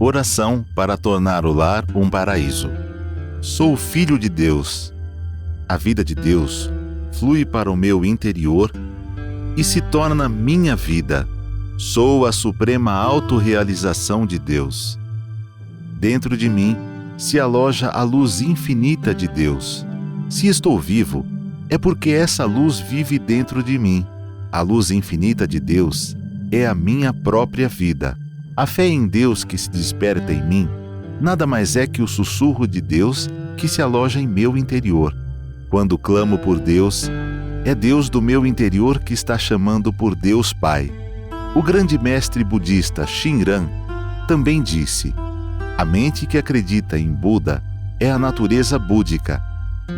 Oração para tornar o lar um paraíso. Sou filho de Deus. A vida de Deus flui para o meu interior e se torna minha vida. Sou a suprema autorrealização de Deus. Dentro de mim se aloja a luz infinita de Deus. Se estou vivo, é porque essa luz vive dentro de mim. A luz infinita de Deus é a minha própria vida. A fé em Deus que se desperta em mim nada mais é que o sussurro de Deus que se aloja em meu interior. Quando clamo por Deus, é Deus do meu interior que está chamando por Deus Pai. O grande mestre budista Shinran também disse: a mente que acredita em Buda é a natureza búdica,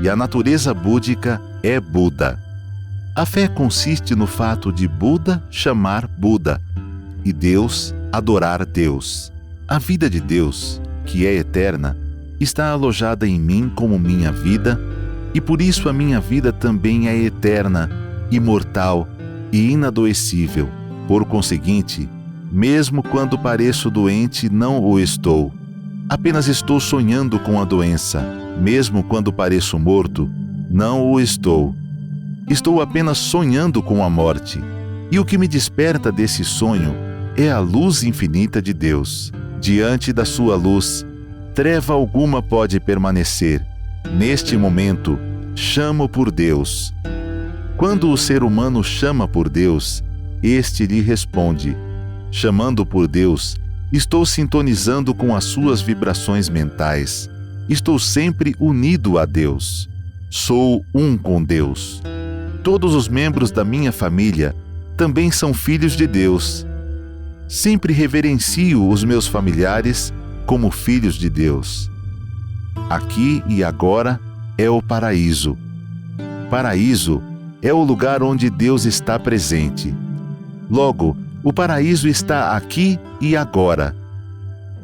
e a natureza búdica é Buda. A fé consiste no fato de Buda chamar Buda e Deus adorar Deus. A vida de Deus, que é eterna, está alojada em mim como minha vida, e por isso a minha vida também é eterna, imortal e inadoecível. Por conseguinte, mesmo quando pareço doente, não o estou. Apenas estou sonhando com a doença. Mesmo quando pareço morto, não o estou. Estou apenas sonhando com a morte. E o que me desperta desse sonho é a luz infinita de Deus. Diante da sua luz, treva alguma pode permanecer. Neste momento, chamo por Deus. Quando o ser humano chama por Deus, este lhe responde. Chamando por Deus, estou sintonizando com as suas vibrações mentais. Estou sempre unido a Deus. Sou um com Deus. Todos os membros da minha família também são filhos de Deus. Sempre reverencio os meus familiares como filhos de Deus. Aqui e agora é o paraíso. Paraíso é o lugar onde Deus está presente. Logo, o paraíso está aqui e agora.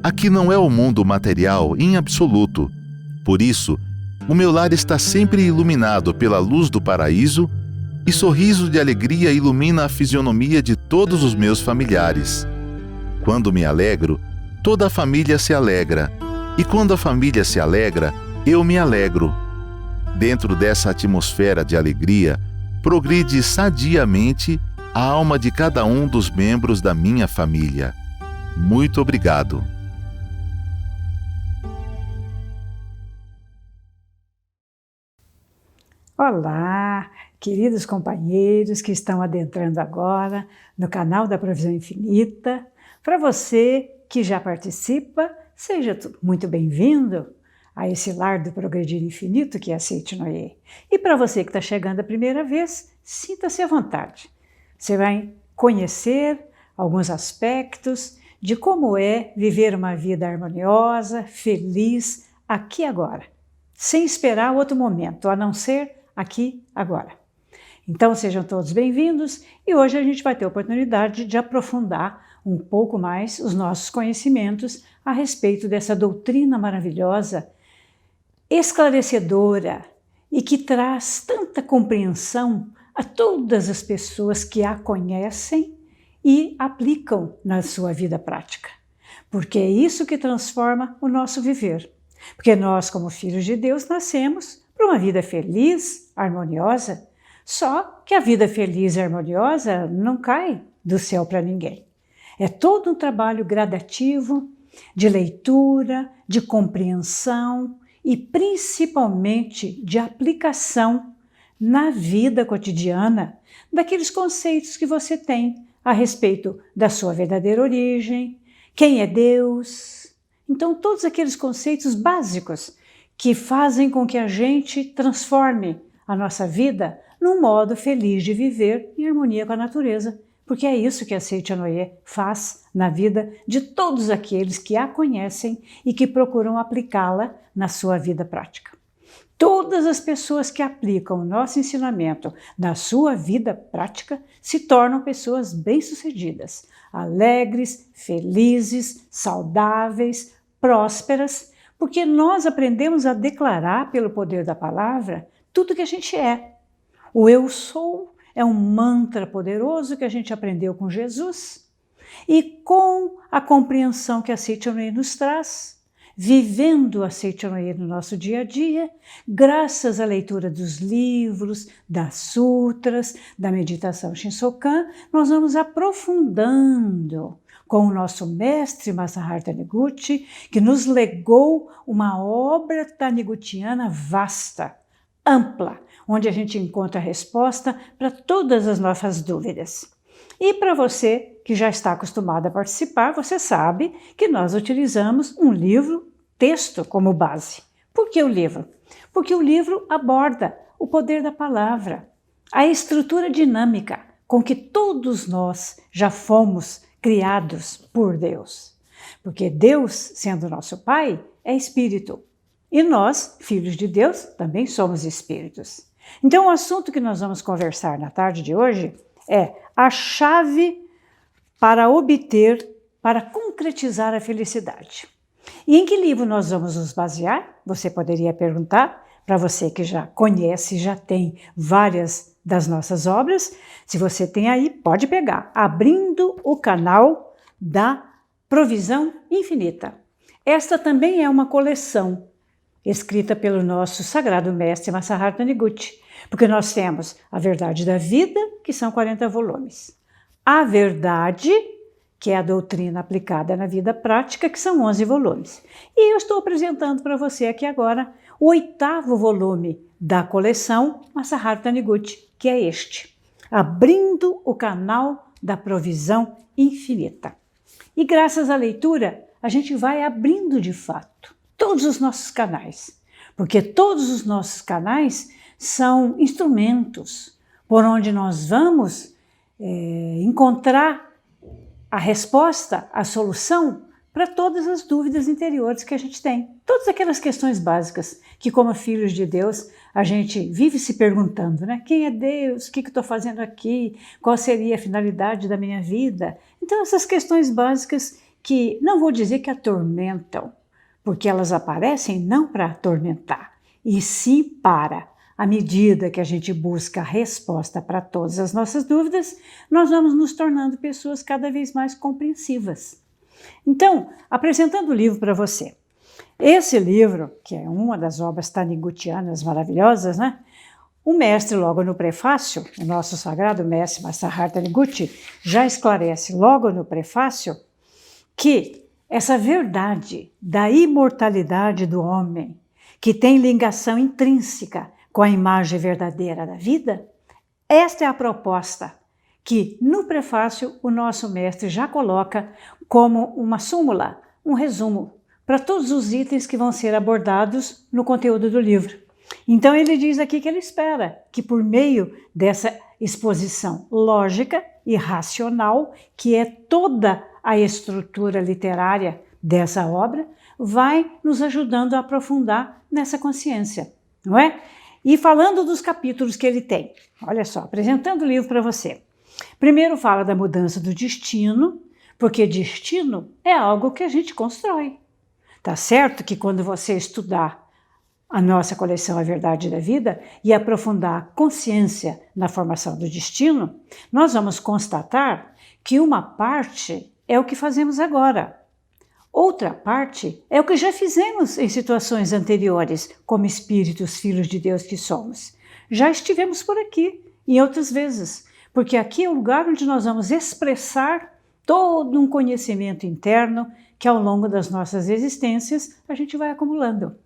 Aqui não é o mundo material em absoluto. Por isso, o meu lar está sempre iluminado pela luz do paraíso e sorriso de alegria ilumina a fisionomia de todos os meus familiares. Quando me alegro, toda a família se alegra. E quando a família se alegra, eu me alegro. Dentro dessa atmosfera de alegria, progride sadiamente a alma de cada um dos membros da minha família. Muito obrigado. Olá, queridos companheiros que estão adentrando agora no canal da Provisão Infinita. Para você que já participa, seja muito bem-vindo a esse lar do Progredir Infinito que é a Seite Noé. E para você que está chegando a primeira vez, sinta-se à vontade. Você vai conhecer alguns aspectos de como é viver uma vida harmoniosa, feliz, aqui e agora, sem esperar outro momento, a não ser aqui agora. Então sejam todos bem-vindos e hoje a gente vai ter a oportunidade de aprofundar um pouco mais os nossos conhecimentos a respeito dessa doutrina maravilhosa, esclarecedora e que traz tanta compreensão a todas as pessoas que a conhecem e aplicam na sua vida prática. Porque é isso que transforma o nosso viver. Porque nós, como filhos de Deus, nascemos para uma vida feliz, harmoniosa. Só que a vida feliz e harmoniosa não cai do céu para ninguém. É todo um trabalho gradativo de leitura, de compreensão e principalmente de aplicação na vida cotidiana daqueles conceitos que você tem a respeito da sua verdadeira origem, quem é Deus. Então, todos aqueles conceitos básicos que fazem com que a gente transforme a nossa vida num modo feliz de viver em harmonia com a natureza, porque é isso que a Seite Noé faz na vida de todos aqueles que a conhecem e que procuram aplicá-la na sua vida prática. Todas as pessoas que aplicam o nosso ensinamento na sua vida prática se tornam pessoas bem-sucedidas, alegres, felizes, saudáveis, prósperas, porque nós aprendemos a declarar pelo poder da palavra tudo que a gente é. O eu sou é um mantra poderoso que a gente aprendeu com Jesus. e com a compreensão que a Seichonoye nos traz, vivendo a Seichonoye no nosso dia a dia, graças à leitura dos livros, das sutras, da meditação Shinsokan, nós vamos aprofundando com o nosso mestre Masaharu Taniguchi, que nos legou uma obra tanigutiana vasta, ampla, onde a gente encontra a resposta para todas as nossas dúvidas. E para você que já está acostumado a participar, você sabe que nós utilizamos um livro, texto como base. Por que o livro? Porque o livro aborda o poder da palavra, a estrutura dinâmica com que todos nós já fomos criados por Deus. Porque Deus, sendo nosso Pai, é espírito. E nós, filhos de Deus, também somos espíritos. Então, o assunto que nós vamos conversar na tarde de hoje é a chave para obter, para concretizar a felicidade. E em que livro nós vamos nos basear? Você poderia perguntar, para você que já conhece, já tem várias das nossas obras. Se você tem aí, pode pegar, Abrindo o Canal da Provisão Infinita. Esta também é uma coleção escrita pelo nosso sagrado mestre Masaharu Taniguchi, porque nós temos A Verdade da Vida, que são 40 volumes, A Verdade, que é a doutrina aplicada na vida prática, que são 11 volumes. E eu estou apresentando para você aqui agora o 8º volume da coleção Masaharu Taniguchi, que é este, Abrindo o Canal da Provisão Infinita. E graças à leitura, a gente vai abrindo de fato todos os nossos canais, porque todos os nossos canais são instrumentos por onde nós vamos encontrar a resposta, a solução para todas as dúvidas interiores que a gente tem. Todas aquelas questões básicas que, como filhos de Deus, a gente vive se perguntando, né? Quem é Deus? O que eu estou fazendo aqui? Qual seria a finalidade da minha vida? Então, essas questões básicas que não vou dizer que atormentam, porque elas aparecem não para atormentar, e sim para, à medida que a gente busca a resposta para todas as nossas dúvidas, nós vamos nos tornando pessoas cada vez mais compreensivas. Então, apresentando o livro para você. Esse livro, que é uma das obras tanigutianas maravilhosas, né? O mestre, logo no prefácio, o nosso sagrado mestre Masaharu Taniguchi, já esclarece logo no prefácio que essa verdade da imortalidade do homem, que tem ligação intrínseca com a imagem verdadeira da vida, esta é a proposta que no prefácio o nosso mestre já coloca como uma súmula, um resumo, para todos os itens que vão ser abordados no conteúdo do livro. Então ele diz aqui que ele espera que por meio dessa exposição lógica e racional, que é toda a estrutura literária dessa obra, vai nos ajudando a aprofundar nessa consciência, não é? E falando dos capítulos que ele tem, olha só, apresentando o livro para você. Primeiro fala da mudança do destino, porque destino é algo que a gente constrói. Tá certo que quando você estudar a nossa coleção A Verdade da Vida e aprofundar a consciência na formação do destino, nós vamos constatar que uma parte é o que fazemos agora. Outra parte é o que já fizemos em situações anteriores, como espíritos, filhos de Deus que somos. Já estivemos por aqui, em outras vezes, porque aqui é o lugar onde nós vamos expressar todo um conhecimento interno que ao longo das nossas existências a gente vai acumulando.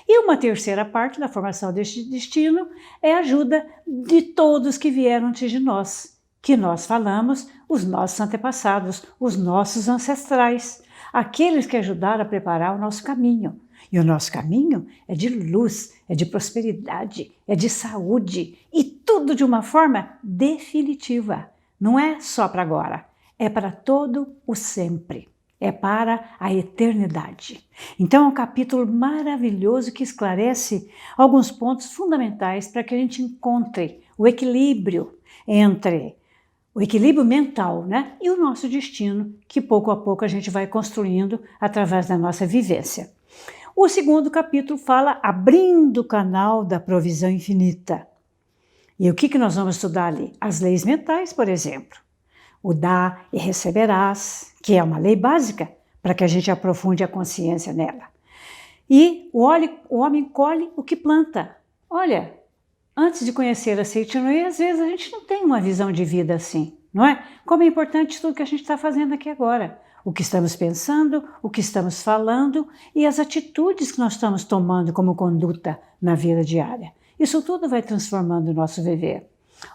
E uma terceira parte da formação deste destino é a ajuda de todos que vieram antes de nós, que nós falamos, os nossos antepassados, os nossos ancestrais, aqueles que ajudaram a preparar o nosso caminho. E o nosso caminho é de luz, é de prosperidade, é de saúde e tudo de uma forma definitiva. Não é só para agora, é para todo o sempre. É para a eternidade. Então é um capítulo maravilhoso que esclarece alguns pontos fundamentais para que a gente encontre o equilíbrio entre o equilíbrio mental, né, e o nosso destino, que pouco a pouco a gente vai construindo através da nossa vivência. O segundo capítulo fala abrindo o canal da provisão infinita. E o que nós vamos estudar ali? As leis mentais, por exemplo. o dá e receberás, que é uma lei básica para que a gente aprofunde a consciência nela. E o homem colhe o que planta. Olha, antes de conhecer a Seitonui, às vezes a gente não tem uma visão de vida assim, não é? Como é importante tudo que a gente está fazendo aqui agora. O que estamos pensando, o que estamos falando e as atitudes que nós estamos tomando como conduta na vida diária. Isso tudo vai transformando o nosso viver.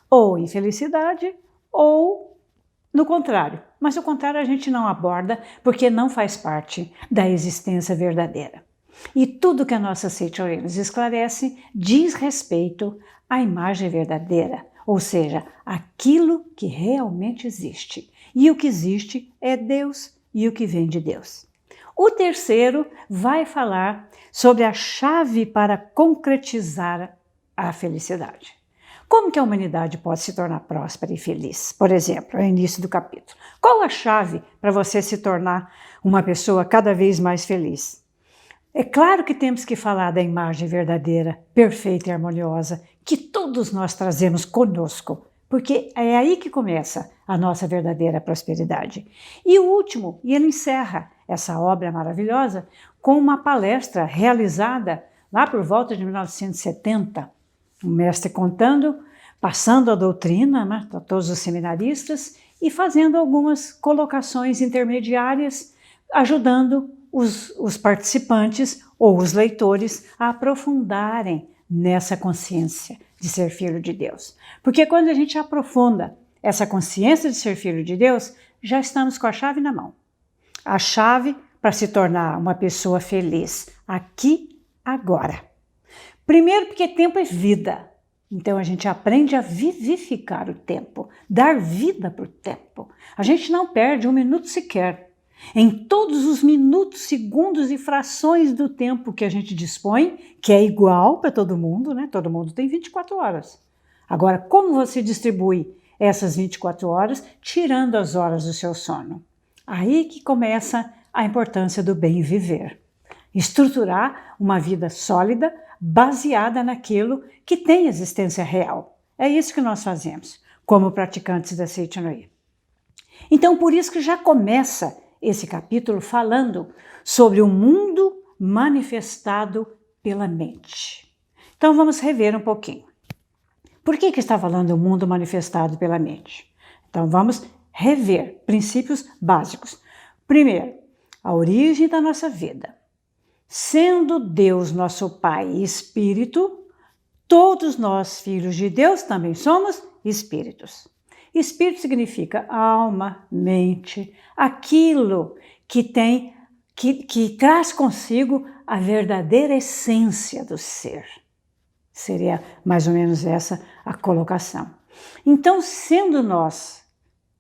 Ou em felicidade, ou no contrário. Mas o contrário a gente não aborda porque não faz parte da existência verdadeira. E tudo que a nossa Seitonui nos esclarece diz respeito à imagem verdadeira, ou seja, aquilo que realmente existe. E o que existe é Deus e o que vem de Deus. O terceiro vai falar sobre a chave para concretizar a felicidade. Como que a humanidade pode se tornar próspera e feliz? Por exemplo, é o início do capítulo. Qual a chave para você se tornar uma pessoa cada vez mais feliz? É claro que temos que falar da imagem verdadeira, perfeita e harmoniosa, que todos nós trazemos conosco, porque é aí que começa a nossa verdadeira prosperidade. E o último, e ele encerra essa obra maravilhosa com uma palestra realizada lá por volta de 1970, o mestre contando, passando a doutrina, né, para todos os seminaristas e fazendo algumas colocações intermediárias, ajudando os participantes ou os leitores a aprofundarem nessa consciência de ser filho de Deus. Porque quando a gente aprofunda essa consciência de ser filho de Deus, já estamos com a chave na mão. A chave para se tornar uma pessoa feliz aqui, agora. Primeiro porque tempo é vida. Então a gente aprende a vivificar o tempo, dar vida para o tempo. A gente não perde um minuto sequer. Em todos os minutos, segundos e frações do tempo que a gente dispõe, que é igual para todo mundo, né? Todo mundo tem 24 horas. Agora, como você distribui essas 24 horas, tirando as horas do seu sono? Aí que começa a importância do bem viver. Estruturar uma vida sólida, baseada naquilo que tem existência real. É isso que nós fazemos, como praticantes da Seitonui. Então, por isso que já começa esse capítulo falando sobre o mundo manifestado pela mente. Então vamos rever um pouquinho. Por que está falando do mundo manifestado pela mente? Então vamos rever princípios básicos. Primeiro, a origem da nossa vida. Sendo Deus nosso Pai e Espírito, todos nós, filhos de Deus, também somos espíritos. Espírito significa alma, mente, aquilo que traz consigo a verdadeira essência do ser. Seria mais ou menos essa a colocação. Então, sendo nós,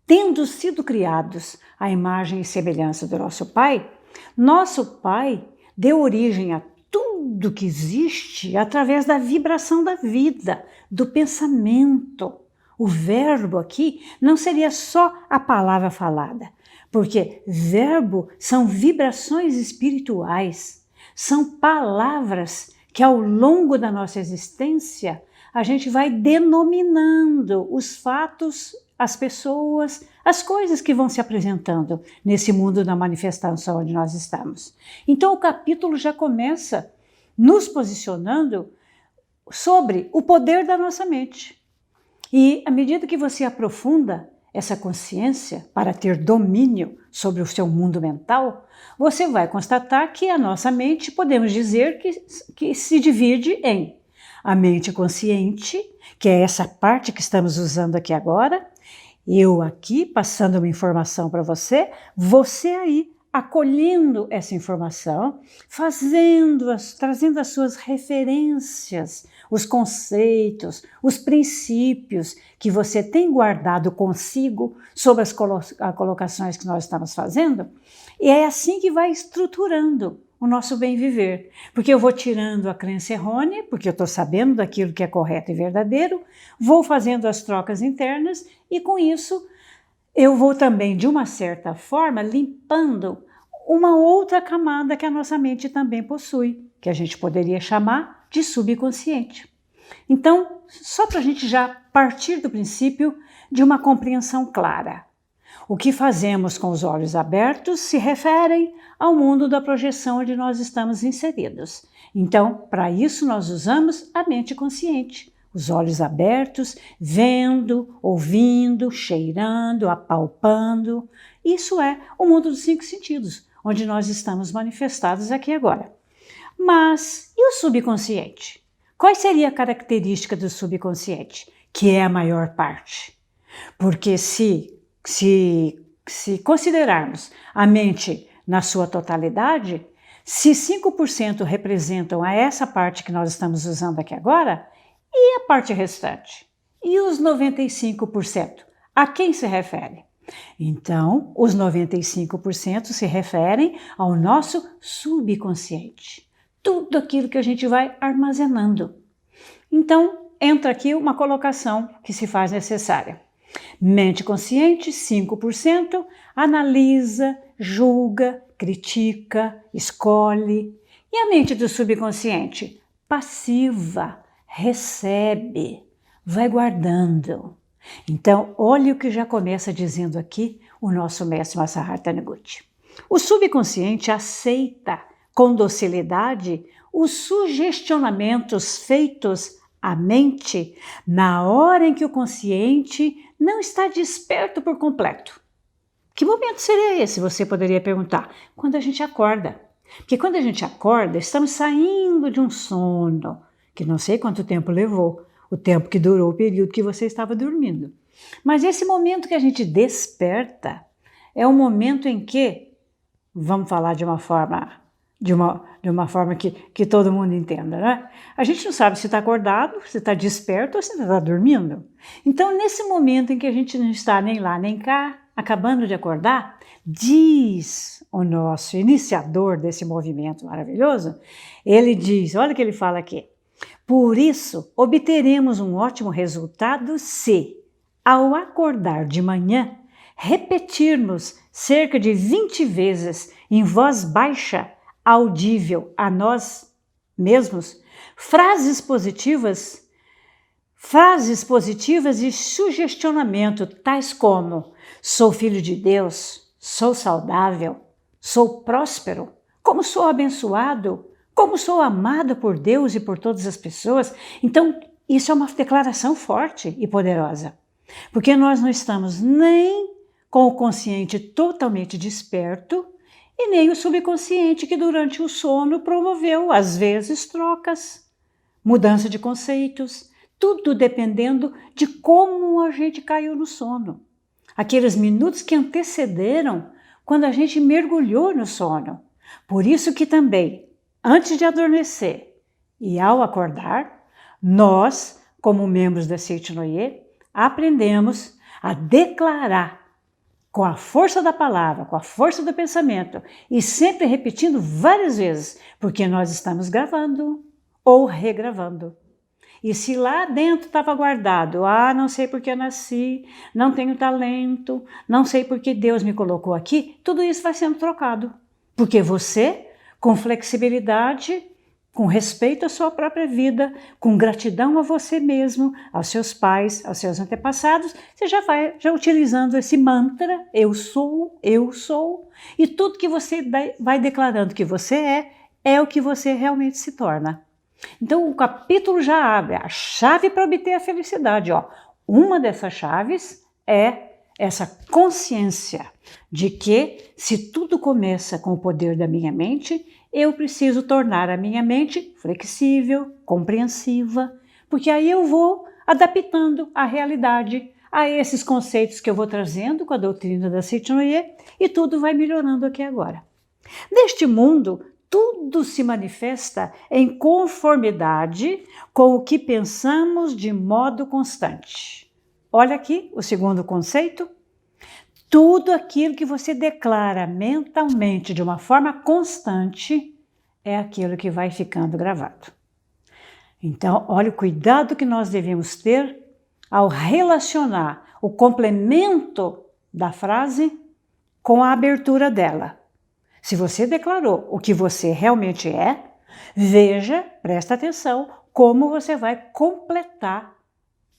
tendo sido criados à imagem e semelhança do nosso Pai deu origem a tudo que existe através da vibração da vida, do pensamento. O verbo aqui não seria só a palavra falada, porque verbo são vibrações espirituais, são palavras que ao longo da nossa existência a gente vai denominando os fatos, as pessoas, as coisas que vão se apresentando nesse mundo da manifestação onde nós estamos. Então o capítulo já começa nos posicionando sobre o poder da nossa mente. E à medida que você aprofunda essa consciência para ter domínio sobre o seu mundo mental, você vai constatar que a nossa mente, podemos dizer que se divide em a mente consciente, que é essa parte que estamos usando aqui agora, eu aqui passando uma informação para você aí acolhendo essa informação, trazendo as suas referências, os conceitos, os princípios que você tem guardado consigo sobre as colocações que nós estamos fazendo, e é assim que vai estruturando o nosso bem viver. Porque eu vou tirando a crença errônea, porque eu estou sabendo daquilo que é correto e verdadeiro, vou fazendo as trocas internas e com isso eu vou também, de uma certa forma, limpando uma outra camada que a nossa mente também possui, que a gente poderia chamar de subconsciente. Então, só para a gente já partir do princípio de uma compreensão clara. O que fazemos com os olhos abertos se referem ao mundo da projeção onde nós estamos inseridos. Então, para isso nós usamos a mente consciente. Os olhos abertos, vendo, ouvindo, cheirando, apalpando. Isso é o mundo dos 5 sentidos, onde nós estamos manifestados aqui agora. Mas e o subconsciente? Qual seria a característica do subconsciente? Que é a maior parte. Porque se considerarmos a mente na sua totalidade, se 5% representam a essa parte que nós estamos usando aqui agora, e a parte restante? E os 95%? A quem se refere? Então, os 95% se referem ao nosso subconsciente. Tudo aquilo que a gente vai armazenando. Então, entra aqui uma colocação que se faz necessária. Mente consciente, 5%, analisa, julga, critica, escolhe. E a mente do subconsciente? Passiva, recebe, vai guardando. Então, olha o que já começa dizendo aqui o nosso mestre Masaharu Taniguchi. O subconsciente aceita com docilidade os sugestionamentos feitos à mente na hora em que o consciente não está desperto por completo. Que momento seria esse? Você poderia perguntar. Quando a gente acorda. Porque quando a gente acorda, estamos saindo de um sono, que não sei quanto tempo levou, o tempo que durou o período que você estava dormindo. Mas esse momento que a gente desperta é um momento em que, vamos falar de uma forma que todo mundo entenda, né? A gente não sabe se está acordado, se está desperto ou se está dormindo. Então, nesse momento em que a gente não está nem lá nem cá, acabando de acordar, diz o nosso iniciador desse movimento maravilhoso, ele diz, olha o que ele fala aqui, por isso obteremos um ótimo resultado se, ao acordar de manhã, repetirmos cerca de 20 vezes em voz baixa, audível a nós mesmos, frases positivas e sugestionamento, tais como: sou filho de Deus, sou saudável, sou próspero, como sou abençoado, como sou amado por Deus e por todas as pessoas. Então, isso é uma declaração forte e poderosa, porque nós não estamos nem com o consciente totalmente desperto, e nem o subconsciente que durante o sono promoveu, às vezes, trocas, mudança de conceitos, tudo dependendo de como a gente caiu no sono. Aqueles minutos que antecederam quando a gente mergulhou no sono. Por isso que também, antes de adormecer e ao acordar, nós, como membros da Seichonoye, aprendemos a declarar com a força da palavra, com a força do pensamento, e sempre repetindo várias vezes, porque nós estamos gravando ou regravando. E se lá dentro estava guardado, não sei porque eu nasci, não tenho talento, não sei porque Deus me colocou aqui, tudo isso vai sendo trocado. Porque você, com flexibilidade, com respeito à sua própria vida, com gratidão a você mesmo, aos seus pais, aos seus antepassados, você já vai utilizando esse mantra, eu sou, e tudo que você vai declarando que você é o que você realmente se torna. Então o capítulo já abre a chave para obter a felicidade. Uma dessas chaves é essa consciência de que se tudo começa com o poder da minha mente, eu preciso tornar a minha mente flexível, compreensiva, porque aí eu vou adaptando a realidade a esses conceitos que eu vou trazendo com a doutrina da Seichonoye, e tudo vai melhorando aqui agora. Neste mundo, tudo se manifesta em conformidade com o que pensamos de modo constante. Olha aqui o segundo conceito. Tudo aquilo que você declara mentalmente de uma forma constante é aquilo que vai ficando gravado. Então, olha o cuidado que nós devemos ter ao relacionar o complemento da frase com a abertura dela. Se você declarou o que você realmente é, veja, presta atenção, como você vai completar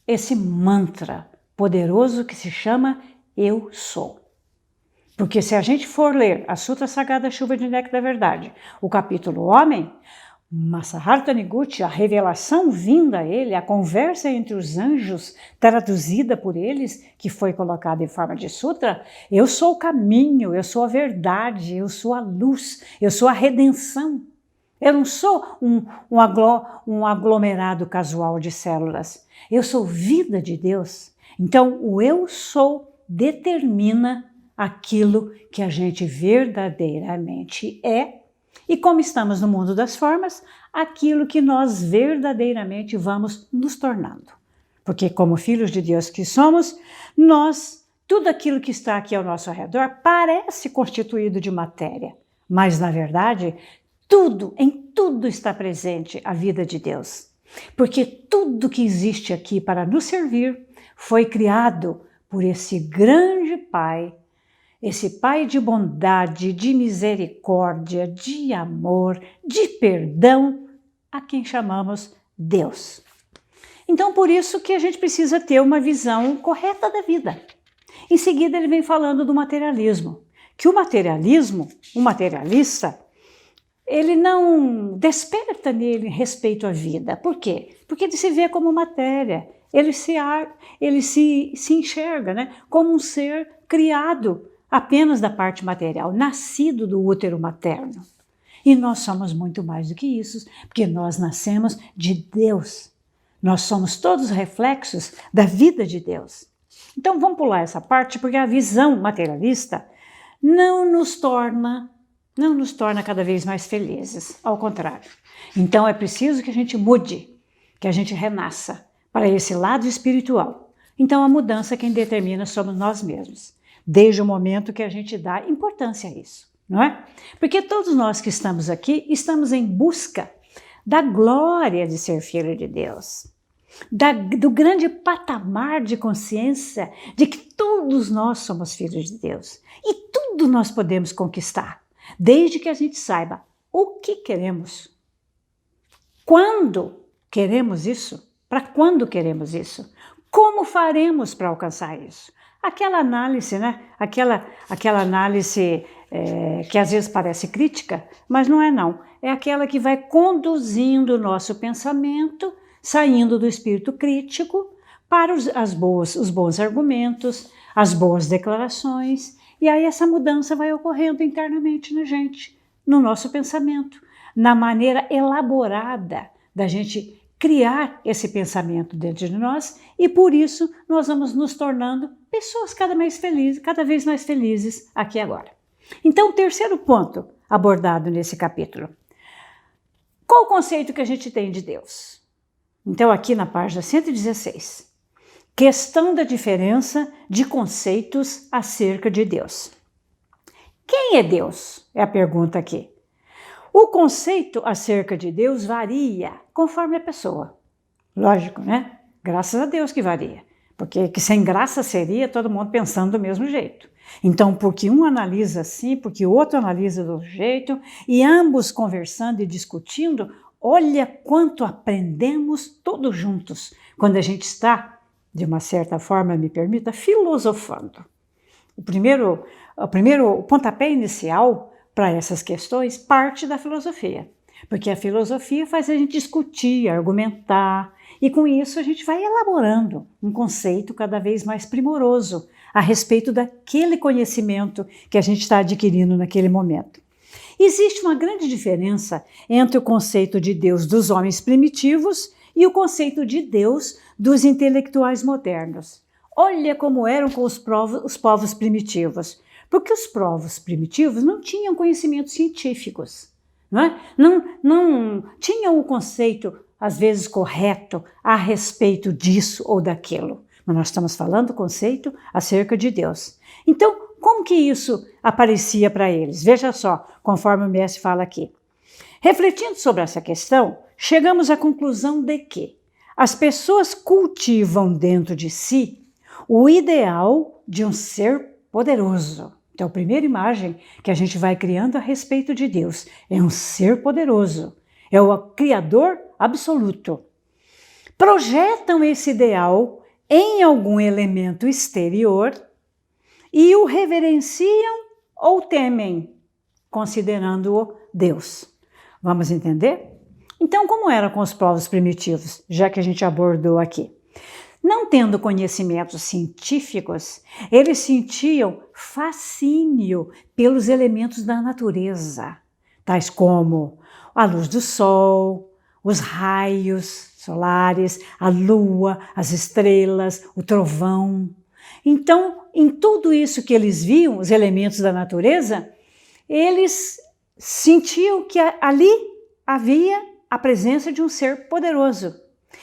esse mantra poderoso que se chama eu sou. Porque se a gente for ler a Sutra Sagrada Chuva de Néctar da Verdade, o capítulo Homem, Masaharta Niguchi, a revelação vinda a ele, a conversa entre os anjos, traduzida por eles, que foi colocada em forma de sutra, eu sou o caminho, eu sou a verdade, eu sou a luz, eu sou a redenção. Eu não sou um aglomerado casual de células, eu sou vida de Deus. Então, o eu sou determina aquilo que a gente verdadeiramente é. E como estamos no mundo das formas, aquilo que nós verdadeiramente vamos nos tornando. Porque como filhos de Deus que somos, tudo aquilo que está aqui ao nosso redor parece constituído de matéria. Mas na verdade, em tudo está presente a vida de Deus. Porque tudo que existe aqui para nos servir foi criado por esse grande Pai, esse Pai de bondade, de misericórdia, de amor, de perdão, a quem chamamos Deus. Então, por isso que a gente precisa ter uma visão correta da vida. Em seguida, ele vem falando do materialismo, que o materialista, ele não desperta nele respeito à vida. Por quê? Porque ele se vê como matéria, ele se enxerga, né, como um ser criado apenas da parte material, nascido do útero materno. E nós somos muito mais do que isso, porque nós nascemos de Deus. Nós somos todos reflexos da vida de Deus. Então vamos pular essa parte, porque a visão materialista não nos torna cada vez mais felizes, ao contrário. Então é preciso que a gente mude, que a gente renasça para esse lado espiritual. Então a mudança quem determina somos nós mesmos. Desde o momento que a gente dá importância a isso, não é? Porque todos nós que estamos aqui, estamos em busca da glória de ser filho de Deus, do grande patamar de consciência de que todos nós somos filhos de Deus e tudo nós podemos conquistar, desde que a gente saiba o que queremos, quando queremos isso, para quando queremos isso, como faremos para alcançar isso. Aquela análise, né? Aquela análise que às vezes parece crítica, mas não é não. É aquela que vai conduzindo o nosso pensamento, saindo do espírito crítico para os bons argumentos, as boas declarações, e aí essa mudança vai ocorrendo internamente na gente, no nosso pensamento, na maneira elaborada da gente criar esse pensamento dentro de nós, e por isso nós vamos nos tornando pessoas cada vez mais felizes aqui e agora. Então, o terceiro ponto abordado nesse capítulo. Qual o conceito que a gente tem de Deus? Então, aqui na página 116, questão da diferença de conceitos acerca de Deus. Quem é Deus? É a pergunta aqui. O conceito acerca de Deus varia conforme a pessoa. Lógico, né? Graças a Deus que varia. Porque que sem graça seria todo mundo pensando do mesmo jeito. Então, porque um analisa assim, porque o outro analisa do outro jeito, e ambos conversando e discutindo, olha quanto aprendemos todos juntos, quando a gente está, de uma certa forma, me permita, filosofando. O primeiro pontapé inicial para essas questões parte da filosofia, porque a filosofia faz a gente discutir, argumentar, e com isso a gente vai elaborando um conceito cada vez mais primoroso a respeito daquele conhecimento que a gente está adquirindo naquele momento. Existe uma grande diferença entre o conceito de Deus dos homens primitivos e o conceito de Deus dos intelectuais modernos. Olha como eram com os povos primitivos, porque os povos primitivos não tinham conhecimentos científicos, não tinham o conceito, às vezes, correto a respeito disso ou daquilo. Mas nós estamos falando do conceito acerca de Deus. Então, como que isso aparecia para eles? Veja só, conforme o mestre fala aqui. Refletindo sobre essa questão, chegamos à conclusão de que as pessoas cultivam dentro de si o ideal de um ser poderoso. Então, a primeira imagem que a gente vai criando a respeito de Deus é um ser poderoso, é o Criador absoluto. Projetam esse ideal em algum elemento exterior e o reverenciam ou temem, considerando-o Deus. Vamos entender? Então, como era com os povos primitivos, já que a gente abordou aqui? Não tendo conhecimentos científicos, eles sentiam fascínio pelos elementos da natureza, tais como a luz do sol, os raios solares, a lua, as estrelas, o trovão. Então, em tudo isso que eles viam, os elementos da natureza, eles sentiam que ali havia a presença de um ser poderoso.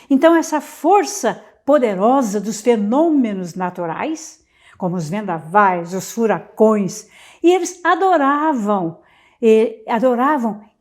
Então, essa força poderosa dos fenômenos naturais, como os vendavais, os furacões, e eles adoravam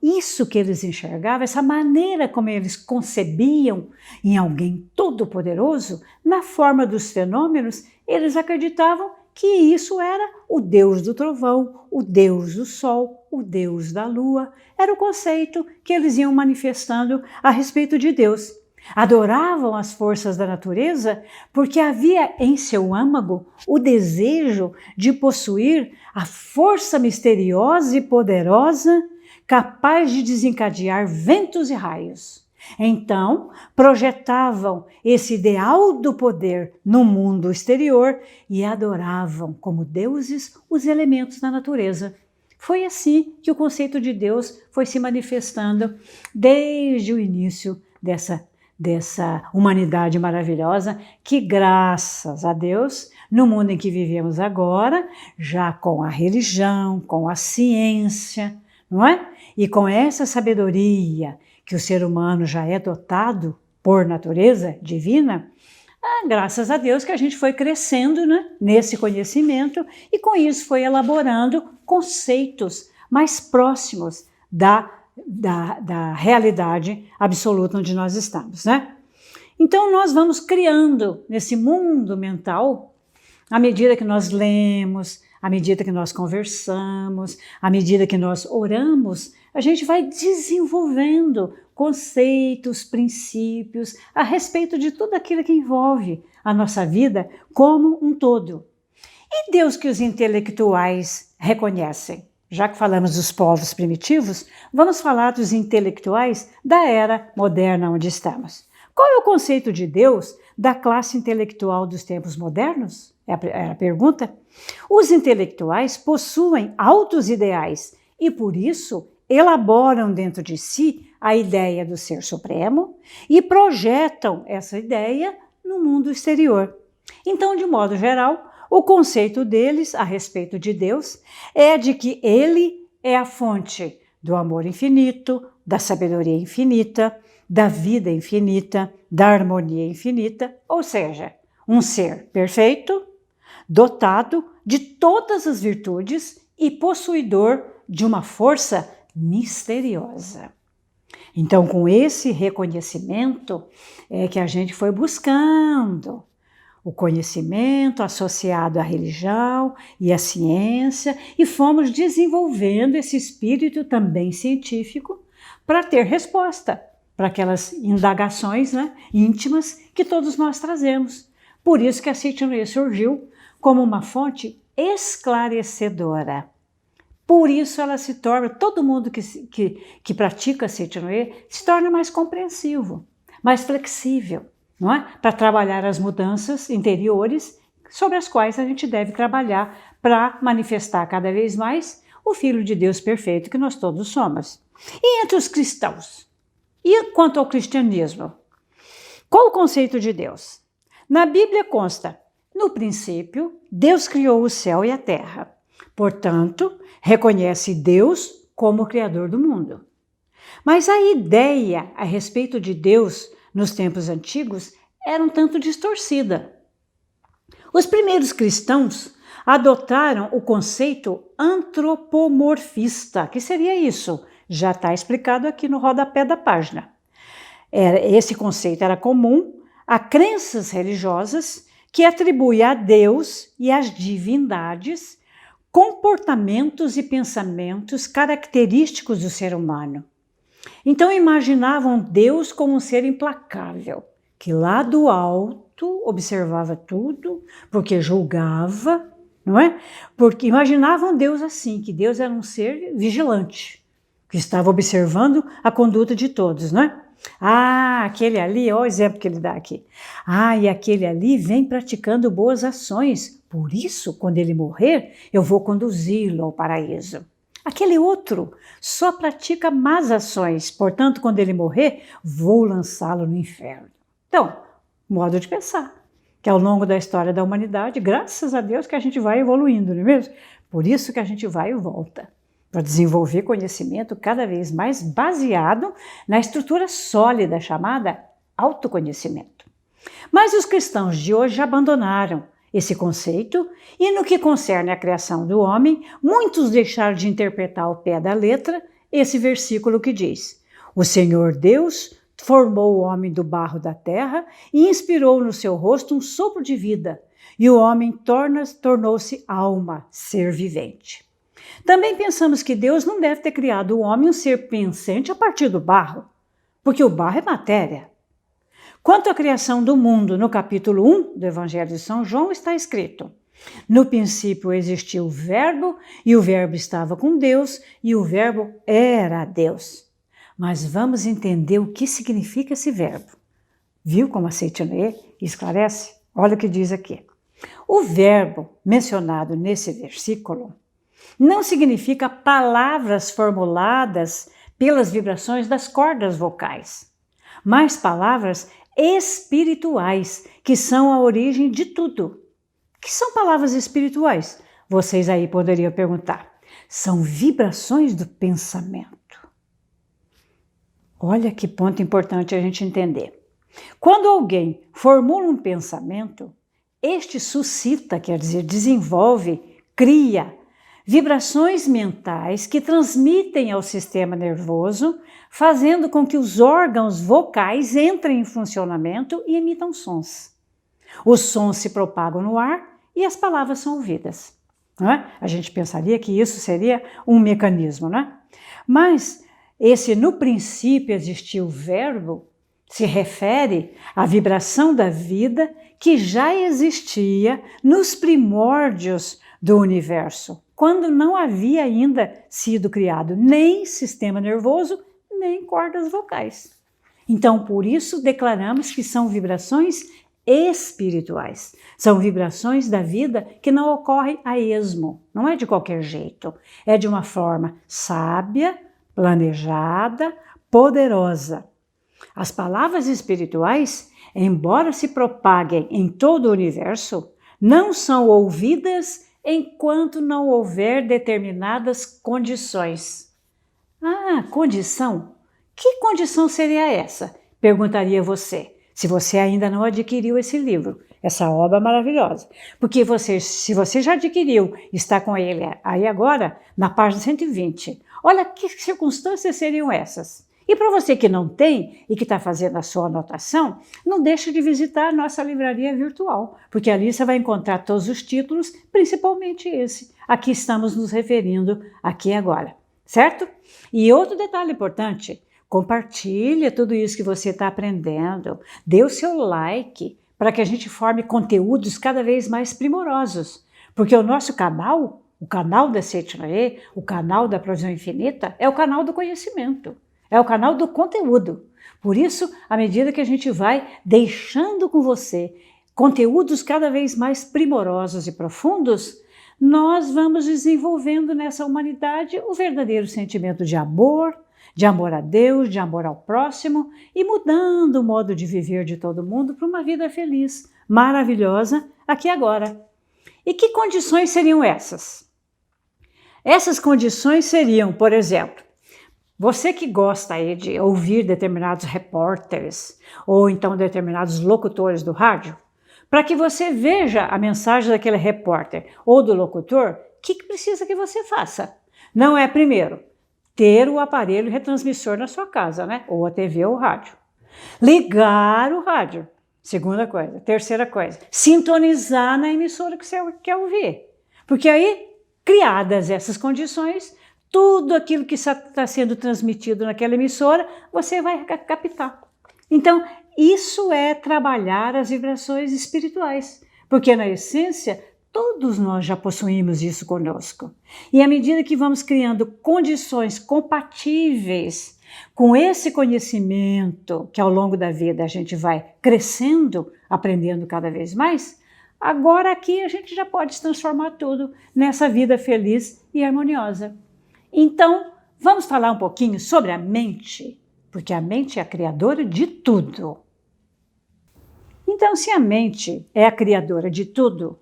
isso que eles enxergavam, essa maneira como eles concebiam em alguém todo-poderoso, na forma dos fenômenos, eles acreditavam que isso era o Deus do trovão, o Deus do sol, o Deus da lua. Era o conceito que eles iam manifestando a respeito de Deus. Adoravam as forças da natureza porque havia em seu âmago o desejo de possuir a força misteriosa e poderosa capaz de desencadear ventos e raios. Então, projetavam esse ideal do poder no mundo exterior e adoravam como deuses os elementos da natureza. Foi assim que o conceito de Deus foi se manifestando desde o início dessa humanidade maravilhosa que, graças a Deus, no mundo em que vivemos agora, já com a religião, com a ciência, não é? E com essa sabedoria que o ser humano já é dotado por natureza divina, graças a Deus que a gente foi crescendo, né, nesse conhecimento e com isso foi elaborando conceitos mais próximos da realidade absoluta onde nós estamos, né? Então nós vamos criando nesse mundo mental, à medida que nós lemos, à medida que nós conversamos, à medida que nós oramos, a gente vai desenvolvendo conceitos, princípios a respeito de tudo aquilo que envolve a nossa vida como um todo. E Deus que os intelectuais reconhecem? Já que falamos dos povos primitivos, vamos falar dos intelectuais da era moderna onde estamos. Qual é o conceito de Deus da classe intelectual dos tempos modernos? É a pergunta. Os intelectuais possuem altos ideais e, por isso, elaboram dentro de si a ideia do Ser Supremo e projetam essa ideia no mundo exterior. Então, de modo geral, o conceito deles a respeito de Deus é de que Ele é a fonte do amor infinito, da sabedoria infinita, da vida infinita, da harmonia infinita, ou seja, um ser perfeito, dotado de todas as virtudes e possuidor de uma força misteriosa. Então, com esse reconhecimento é que a gente foi buscando o conhecimento associado à religião e à ciência e fomos desenvolvendo esse espírito também científico para ter resposta para aquelas indagações, né, íntimas que todos nós trazemos. Por isso que a Citinoe surgiu como uma fonte esclarecedora. Por isso ela se torna, todo mundo que pratica a Citinoe se torna mais compreensivo, mais flexível, não é? Para trabalhar as mudanças interiores sobre as quais a gente deve trabalhar para manifestar cada vez mais o Filho de Deus perfeito que nós todos somos. E entre os cristãos? E quanto ao cristianismo? Qual o conceito de Deus? Na Bíblia consta: no princípio, Deus criou o céu e a terra. Portanto, reconhece Deus como o Criador do mundo. Mas a ideia a respeito de Deus nos tempos antigos era um tanto distorcida. Os primeiros cristãos adotaram o conceito antropomorfista. Que seria isso? Já está explicado aqui no rodapé da página. Esse conceito era comum a crenças religiosas que atribui a Deus e às divindades comportamentos e pensamentos característicos do ser humano. Então imaginavam Deus como um ser implacável, que lá do alto observava tudo, porque julgava, não é? Porque imaginavam Deus assim, que Deus era um ser vigilante, que estava observando a conduta de todos, não é? Ah, aquele ali, olha o exemplo que ele dá aqui. Ah, e aquele ali vem praticando boas ações, por isso, quando ele morrer, eu vou conduzi-lo ao paraíso. Aquele outro só pratica más ações, portanto, quando ele morrer, vou lançá-lo no inferno. Então, modo de pensar, que ao longo da história da humanidade, graças a Deus que a gente vai evoluindo, não é mesmo? Por isso que a gente vai e volta, para desenvolver conhecimento cada vez mais baseado na estrutura sólida chamada autoconhecimento. Mas os cristãos de hoje já abandonaram esse conceito e no que concerne à criação do homem, muitos deixaram de interpretar ao pé da letra esse versículo que diz: o Senhor Deus formou o homem do barro da terra e inspirou no seu rosto um sopro de vida, e o homem tornou-se alma, ser vivente. Também pensamos que Deus não deve ter criado o homem um ser pensante a partir do barro, porque o barro é matéria. Quanto à criação do mundo, no capítulo 1 do Evangelho de São João está escrito: no princípio existiu o Verbo, e o Verbo estava com Deus, e o Verbo era Deus. Mas vamos entender o que significa esse verbo. Viu como a Seitianoye esclarece? Olha o que diz aqui. O verbo mencionado nesse versículo não significa palavras formuladas pelas vibrações das cordas vocais, mas palavras espirituais, que são a origem de tudo. O que são palavras espirituais? Vocês aí poderiam perguntar. São vibrações do pensamento. Olha que ponto importante a gente entender. Quando alguém formula um pensamento, este suscita, quer dizer, desenvolve, cria vibrações mentais que transmitem ao sistema nervoso, fazendo com que os órgãos vocais entrem em funcionamento e emitam sons. Os sons se propagam no ar e as palavras são ouvidas. Não é? A gente pensaria que isso seria um mecanismo, não é? Mas esse no princípio existiu o verbo se refere à vibração da vida que já existia nos primórdios do universo, quando não havia ainda sido criado nem sistema nervoso, nem cordas vocais. Então, por isso, declaramos que são vibrações espirituais. São vibrações da vida que não ocorrem a esmo, não é de qualquer jeito. É de uma forma sábia, planejada, poderosa. As palavras espirituais, embora se propaguem em todo o universo, não são ouvidas enquanto não houver determinadas condições. Ah, condição? Que condição seria essa? Perguntaria você, se você ainda não adquiriu esse livro, essa obra maravilhosa. Porque se você já adquiriu, está com ele aí agora, na página 120. Olha que circunstâncias seriam essas. E para você que não tem e que está fazendo a sua anotação, não deixe de visitar a nossa livraria virtual, porque ali você vai encontrar todos os títulos, principalmente esse. Aqui estamos nos referindo aqui agora, certo? E outro detalhe importante, compartilhe tudo isso que você está aprendendo, dê o seu like para que a gente forme conteúdos cada vez mais primorosos, porque o nosso canal, o canal da Seitianoye, o canal da Provisão Infinita, é o canal do conhecimento. É o canal do conteúdo. Por isso, à medida que a gente vai deixando com você conteúdos cada vez mais primorosos e profundos, nós vamos desenvolvendo nessa humanidade o verdadeiro sentimento de amor a Deus, de amor ao próximo e mudando o modo de viver de todo mundo para uma vida feliz, maravilhosa, aqui e agora. E que condições seriam essas? Essas condições seriam, por exemplo, você que gosta aí de ouvir determinados repórteres ou então determinados locutores do rádio, para que você veja a mensagem daquele repórter ou do locutor, o que precisa que você faça? Não é, primeiro, ter o aparelho retransmissor na sua casa, né? Ou a TV ou o rádio. Ligar o rádio, segunda coisa. Terceira coisa, sintonizar na emissora que você quer ouvir. Porque aí, criadas essas condições, tudo aquilo que está sendo transmitido naquela emissora, você vai captar. Então, isso é trabalhar as vibrações espirituais, porque na essência, Todos nós já possuímos isso conosco. E à medida que vamos criando condições compatíveis com esse conhecimento, que ao longo da vida a gente vai crescendo, aprendendo cada vez mais, agora aqui a gente já pode transformar tudo nessa vida feliz e harmoniosa. Então, vamos falar um pouquinho sobre a mente, porque a mente é a criadora de tudo. Então, se a mente é a criadora de tudo,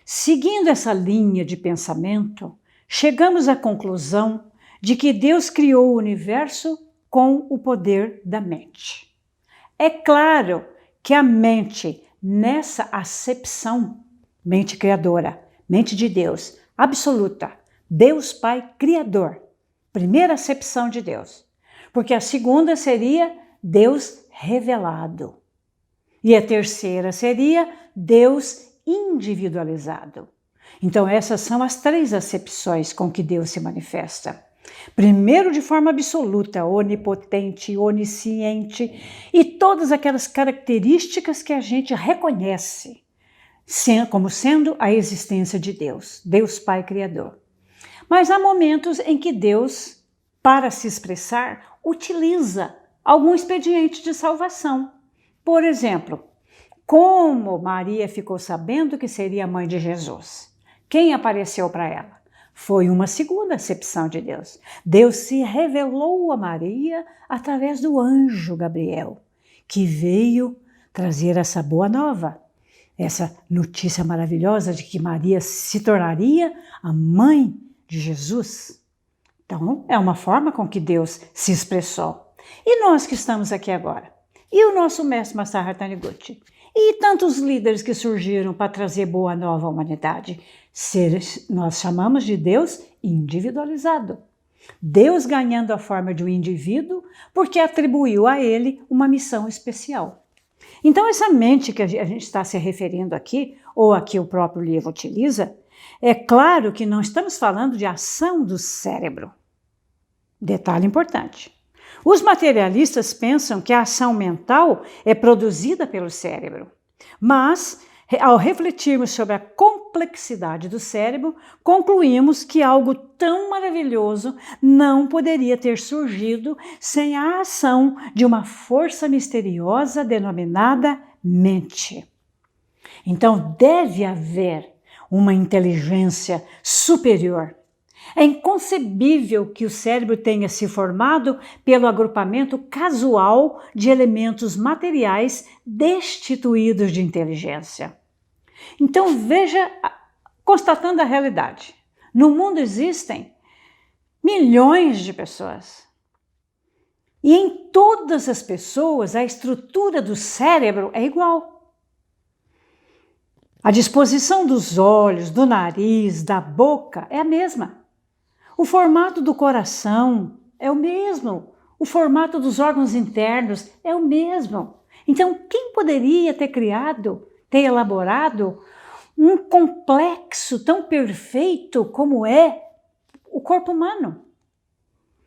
seguindo essa linha de pensamento, chegamos à conclusão de que Deus criou o universo com o poder da mente. É claro que a mente, nessa acepção, mente criadora, mente de Deus, absoluta, Deus Pai Criador, primeira acepção de Deus, porque a segunda seria Deus revelado e a terceira seria Deus individualizado. Então essas são as três acepções com que Deus se manifesta. Primeiro, de forma absoluta, onipotente, onisciente e todas aquelas características que a gente reconhece como sendo a existência de Deus, Deus Pai Criador. Mas há momentos em que Deus, para se expressar, utiliza algum expediente de salvação. Por exemplo, como Maria ficou sabendo que seria a mãe de Jesus? Quem apareceu para ela? Foi uma segunda acepção de Deus. Deus se revelou a Maria através do anjo Gabriel, que veio trazer essa boa nova, essa notícia maravilhosa de que Maria se tornaria a mãe de Jesus. Então, é uma forma com que Deus se expressou. E nós que estamos aqui agora? E o nosso mestre Masaru Taniguchi? E tantos líderes que surgiram para trazer boa nova à humanidade? Nós chamamos de Deus individualizado. Deus ganhando a forma de um indivíduo porque atribuiu a ele uma missão especial. Então essa mente que a gente está se referindo aqui, ou aqui o próprio livro utiliza, é claro que não estamos falando de ação do cérebro. Detalhe importante. Os materialistas pensam que a ação mental é produzida pelo cérebro, mas ao refletirmos sobre a complexidade do cérebro, concluímos que algo tão maravilhoso não poderia ter surgido sem a ação de uma força misteriosa denominada mente. Então deve haver uma inteligência superior. É inconcebível que o cérebro tenha se formado pelo agrupamento casual de elementos materiais destituídos de inteligência. Então veja, constatando a realidade, no mundo existem milhões de pessoas. E em todas as pessoas a estrutura do cérebro é igual. A disposição dos olhos, do nariz, da boca é a mesma. O formato do coração é o mesmo. O formato dos órgãos internos é o mesmo. Então, quem poderia ter criado, ter elaborado um complexo tão perfeito como é o corpo humano?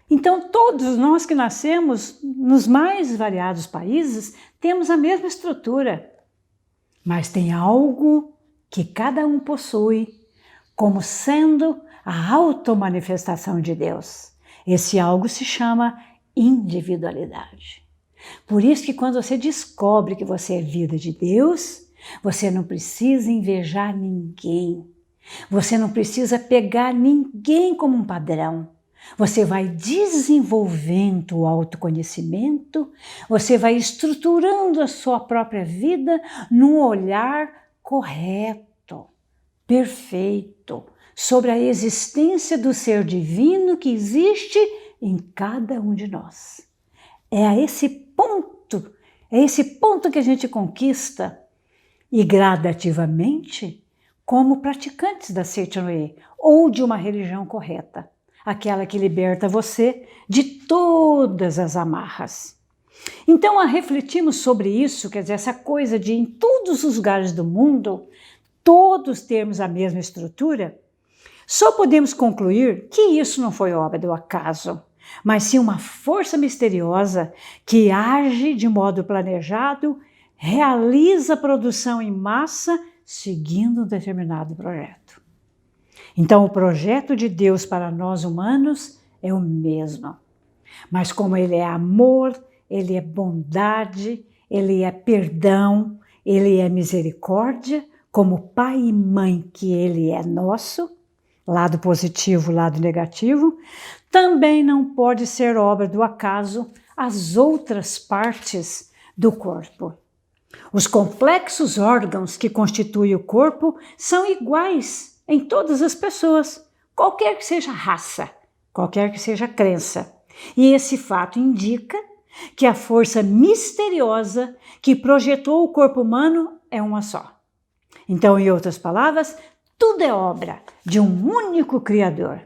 Então, todos nós que nascemos nos mais variados países temos a mesma estrutura. Mas tem algo que cada um possui como sendo a automanifestação de Deus. Esse algo se chama individualidade. Por isso que quando você descobre que você é vida de Deus, você não precisa invejar ninguém. Você não precisa pegar ninguém como um padrão. Você vai desenvolvendo o autoconhecimento, você vai estruturando a sua própria vida num olhar correto, perfeito, sobre a existência do ser divino que existe em cada um de nós. É esse ponto que a gente conquista e gradativamente como praticantes da Seichono-e ou de uma religião correta, aquela que liberta você de todas as amarras. Então, a refletirmos sobre isso, quer dizer, essa coisa de em todos os lugares do mundo, todos termos a mesma estrutura, só podemos concluir que isso não foi obra do acaso, mas sim uma força misteriosa que age de modo planejado, realiza a produção em massa seguindo um determinado projeto. Então, o projeto de Deus para nós humanos é o mesmo. Mas como Ele é amor, Ele é bondade, Ele é perdão, Ele é misericórdia, como pai e mãe que Ele é nosso, lado positivo, lado negativo, também não pode ser obra do acaso as outras partes do corpo. Os complexos órgãos que constituem o corpo são iguais em todas as pessoas, qualquer que seja a raça, qualquer que seja a crença. E esse fato indica que a força misteriosa que projetou o corpo humano é uma só. Então, em outras palavras, tudo é obra de um único Criador.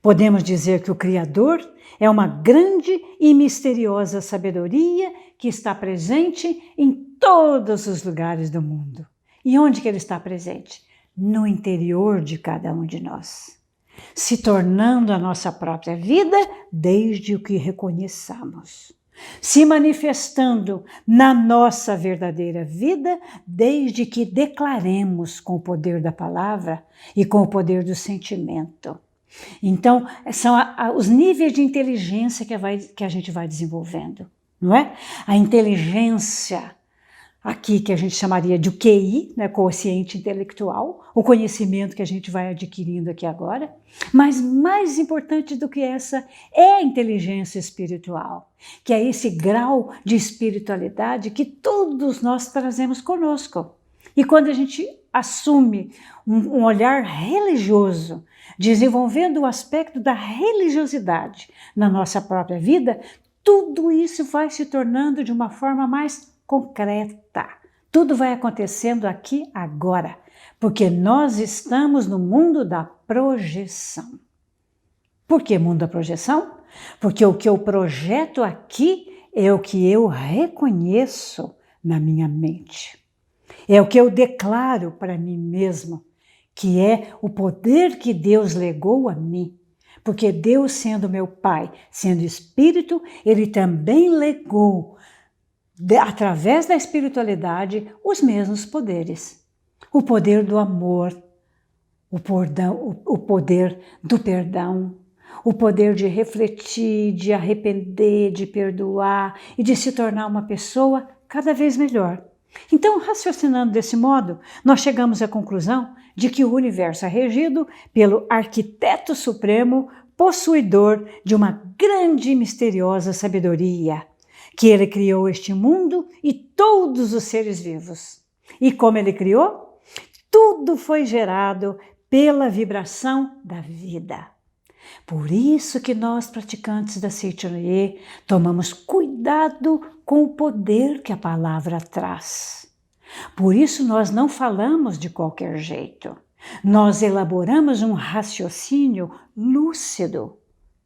Podemos dizer que o Criador é uma grande e misteriosa sabedoria que está presente em todos os lugares do mundo. E onde que ele está presente? No interior de cada um de nós, se tornando a nossa própria vida desde o que reconheçamos, se manifestando na nossa verdadeira vida desde que declaremos com o poder da palavra e com o poder do sentimento. Então, são os níveis de inteligência que a gente vai desenvolvendo, não é? A inteligência aqui que a gente chamaria de QI, né, quociente intelectual, o conhecimento que a gente vai adquirindo aqui agora, mas mais importante do que essa é a inteligência espiritual, que é esse grau de espiritualidade que todos nós trazemos conosco. E quando a gente assume um olhar religioso, desenvolvendo o aspecto da religiosidade na nossa própria vida, tudo isso vai se tornando de uma forma mais concreta. Tudo vai acontecendo aqui agora, porque nós estamos no mundo da projeção. Por que mundo da projeção? Porque o que eu projeto aqui é o que eu reconheço na minha mente. É o que eu declaro para mim mesmo, que é o poder que Deus legou a mim. Porque Deus, sendo meu Pai, sendo Espírito, Ele também legou, através da espiritualidade, os mesmos poderes. O poder do amor, o poder do perdão, o poder de refletir, de arrepender, de perdoar e de se tornar uma pessoa cada vez melhor. Então, raciocinando desse modo, nós chegamos à conclusão de que o universo é regido pelo Arquiteto Supremo, possuidor de uma grande e misteriosa sabedoria, que ele criou este mundo e todos os seres vivos. E como ele criou? Tudo foi gerado pela vibração da vida. Por isso que nós, praticantes da Seitonoye, tomamos cuidado com o poder que a palavra traz. Por isso nós não falamos de qualquer jeito. Nós elaboramos um raciocínio lúcido,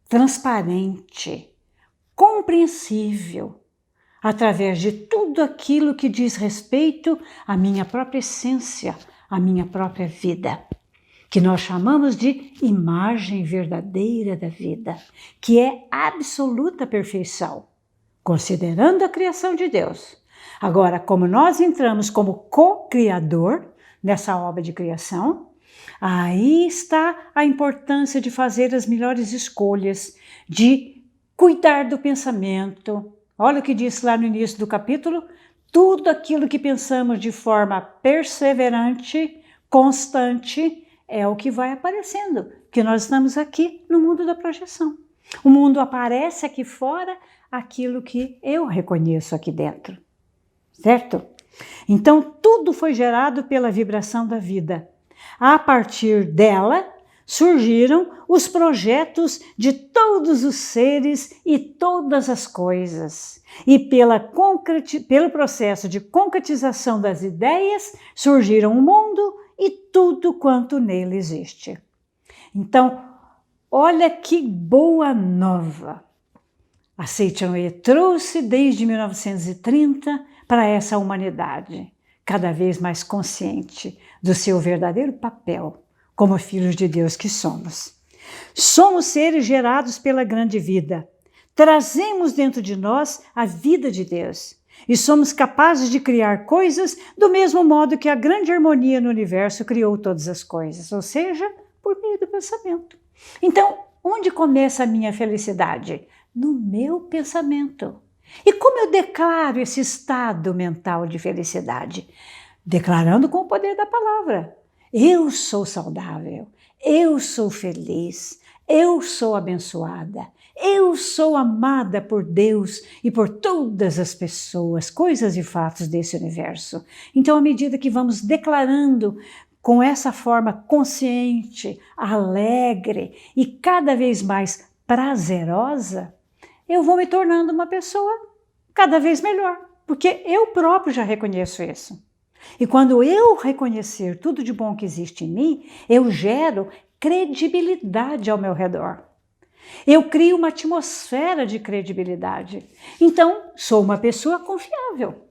transparente, compreensível, através de tudo aquilo que diz respeito à minha própria essência, à minha própria vida, que nós chamamos de imagem verdadeira da vida, que é absoluta perfeição, considerando a criação de Deus. Agora, como nós entramos como co-criador nessa obra de criação, aí está a importância de fazer as melhores escolhas, de cuidar do pensamento. Olha o que diz lá no início do capítulo: tudo aquilo que pensamos de forma perseverante, constante, é o que vai aparecendo, que nós estamos aqui no mundo da projeção. O mundo aparece aqui fora aquilo que eu reconheço aqui dentro, certo? Então, tudo foi gerado pela vibração da vida. A partir dela, surgiram os projetos de todos os seres e todas as coisas. E pelo processo de concretização das ideias, surgiram o mundo e tudo quanto nele existe. Então, olha que boa nova a Seitonoye trouxe desde 1930 para essa humanidade, cada vez mais consciente do seu verdadeiro papel como filhos de Deus que somos. Somos seres gerados pela grande vida. Trazemos dentro de nós a vida de Deus. E somos capazes de criar coisas do mesmo modo que a grande harmonia no universo criou todas as coisas, ou seja, por meio do pensamento. Então, onde começa a minha felicidade? No meu pensamento. E como eu declaro esse estado mental de felicidade? Declarando com o poder da palavra. Eu sou saudável, eu sou feliz, eu sou abençoada, eu sou amada por Deus e por todas as pessoas, coisas e fatos desse universo. Então, à medida que vamos declarando com essa forma consciente, alegre e cada vez mais prazerosa, eu vou me tornando uma pessoa cada vez melhor, porque eu próprio já reconheço isso. E quando eu reconhecer tudo de bom que existe em mim, eu gero credibilidade ao meu redor. Eu crio uma atmosfera de credibilidade. Então, sou uma pessoa confiável.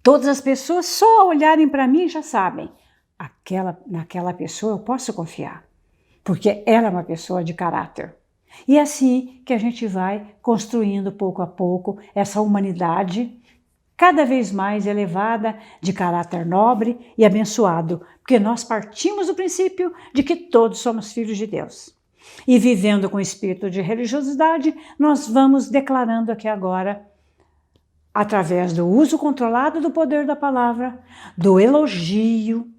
Todas as pessoas, só olharem para mim, já sabem. Naquela pessoa eu posso confiar, porque ela é uma pessoa de caráter. E é assim que a gente vai construindo pouco a pouco essa humanidade cada vez mais elevada, de caráter nobre e abençoado, porque nós partimos do princípio de que todos somos filhos de Deus. E vivendo com espírito de religiosidade, nós vamos declarando aqui agora, através do uso controlado do poder da palavra, do elogio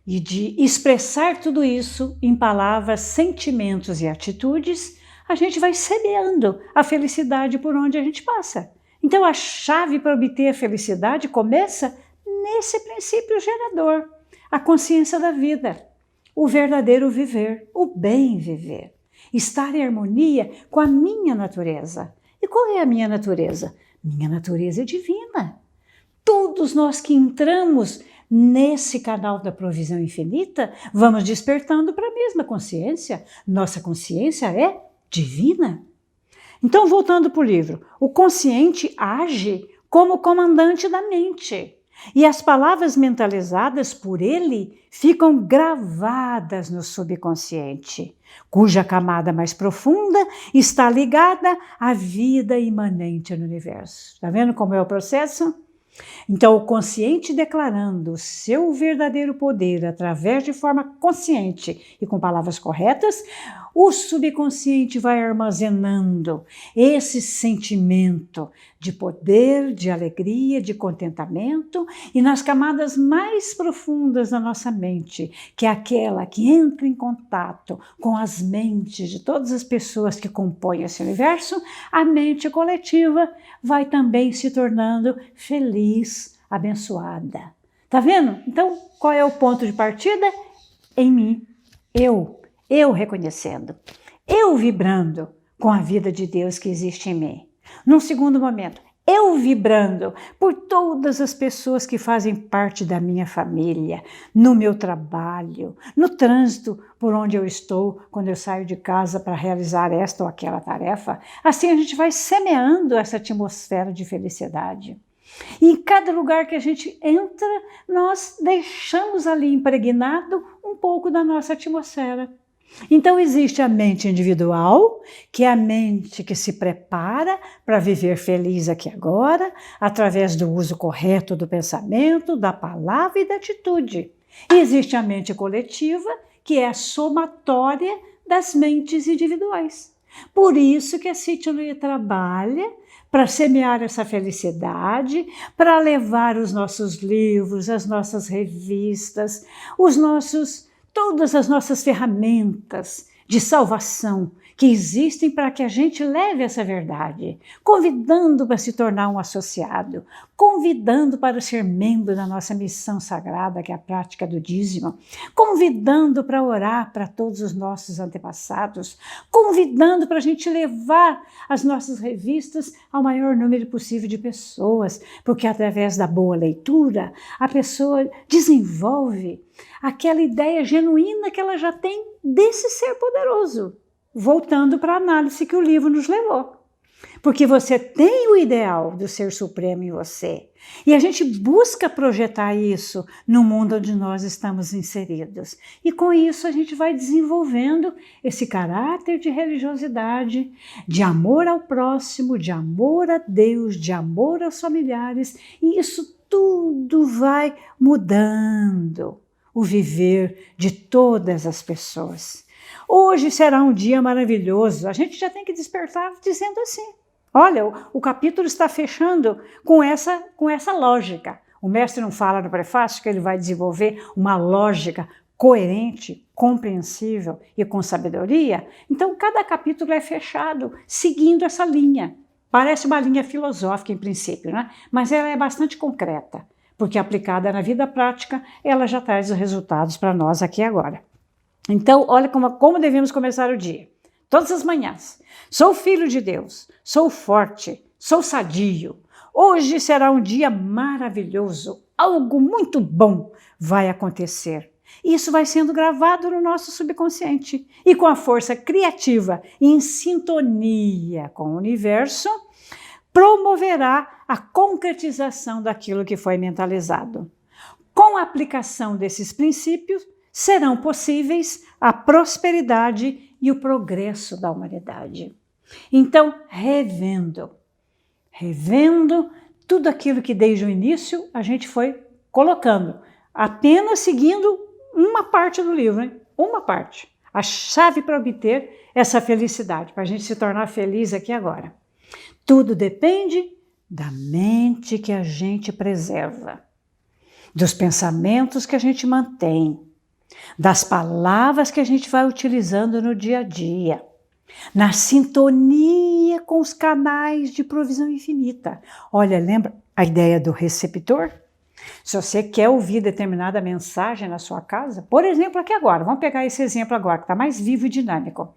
e de expressar tudo isso em palavras, sentimentos e atitudes, a gente vai semeando a felicidade por onde a gente passa. Então, a chave para obter a felicidade começa nesse princípio gerador, a consciência da vida, o verdadeiro viver, o bem viver, estar em harmonia com a minha natureza. E qual é a minha natureza? Minha natureza é divina. Todos nós que entramos nesse canal da provisão infinita, vamos despertando para a mesma consciência. Nossa consciência é divina. Então, voltando para o livro, o consciente age como comandante da mente. E as palavras mentalizadas por ele ficam gravadas no subconsciente, cuja camada mais profunda está ligada à vida imanente no universo. Está vendo como é o processo? Então, o consciente declarando o seu verdadeiro poder através de forma consciente e com palavras corretas, o subconsciente vai armazenando esse sentimento de poder, de alegria, de contentamento, e nas camadas mais profundas da nossa mente, que é aquela que entra em contato com as mentes de todas as pessoas que compõem esse universo, a mente coletiva vai também se tornando feliz, abençoada. Tá vendo? Então, qual é o ponto de partida? Em mim, eu reconhecendo, eu vibrando com a vida de Deus que existe em mim. Num segundo momento, eu vibrando por todas as pessoas que fazem parte da minha família, no meu trabalho, no trânsito por onde eu estou, quando eu saio de casa para realizar esta ou aquela tarefa. Assim a gente vai semeando essa atmosfera de felicidade. E em cada lugar que a gente entra, nós deixamos ali impregnado um pouco da nossa atmosfera. Então existe a mente individual, que é a mente que se prepara para viver feliz aqui e agora, através do uso correto do pensamento, da palavra e da atitude. E existe a mente coletiva, que é a somatória das mentes individuais. Por isso que a Cítino trabalha para semear essa felicidade, para levar os nossos livros, as nossas revistas, todas as nossas ferramentas de salvação que existem para que a gente leve essa verdade, convidando para se tornar um associado, convidando para ser membro da nossa missão sagrada, que é a prática do dízimo, convidando para orar para todos os nossos antepassados, convidando para a gente levar as nossas revistas ao maior número possível de pessoas, porque através da boa leitura, a pessoa desenvolve aquela ideia genuína que ela já tem desse ser poderoso, voltando para a análise que o livro nos levou. Porque você tem o ideal do Ser Supremo em você. E a gente busca projetar isso no mundo onde nós estamos inseridos. E com isso a gente vai desenvolvendo esse caráter de religiosidade, de amor ao próximo, de amor a Deus, de amor aos familiares. E isso tudo vai mudando o viver de todas as pessoas. Hoje será um dia maravilhoso. A gente já tem que despertar dizendo assim. Olha, o capítulo está fechando com essa lógica. O mestre não fala no prefácio que ele vai desenvolver uma lógica coerente, compreensível e com sabedoria. Então, cada capítulo é fechado seguindo essa linha. Parece uma linha filosófica em princípio, né? Mas ela é bastante concreta, porque aplicada na vida prática, ela já traz os resultados para nós aqui agora. Então, olha como devemos começar o dia. Todas as manhãs. Sou filho de Deus, sou forte, sou sadio. Hoje será um dia maravilhoso, algo muito bom vai acontecer. Isso vai sendo gravado no nosso subconsciente e com a força criativa e em sintonia com o universo, promoverá a concretização daquilo que foi mentalizado. Com a aplicação desses princípios, serão possíveis a prosperidade e o progresso da humanidade. Então, revendo tudo aquilo que desde o início a gente foi colocando, apenas seguindo uma parte do livro, hein? Uma parte. A chave para obter essa felicidade, para a gente se tornar feliz aqui agora. Tudo depende da mente que a gente preserva, dos pensamentos que a gente mantém, das palavras que a gente vai utilizando no dia a dia, na sintonia com os canais de provisão infinita. Olha, lembra a ideia do receptor? Se você quer ouvir determinada mensagem na sua casa, por exemplo, aqui agora, vamos pegar esse exemplo agora, que está mais vivo e dinâmico.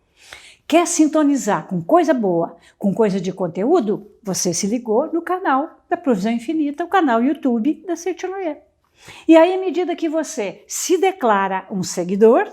Quer sintonizar com coisa boa, com coisa de conteúdo? Você se ligou no canal da Provisão Infinita, o canal YouTube da Seitianoye. E aí, à medida que você se declara um seguidor,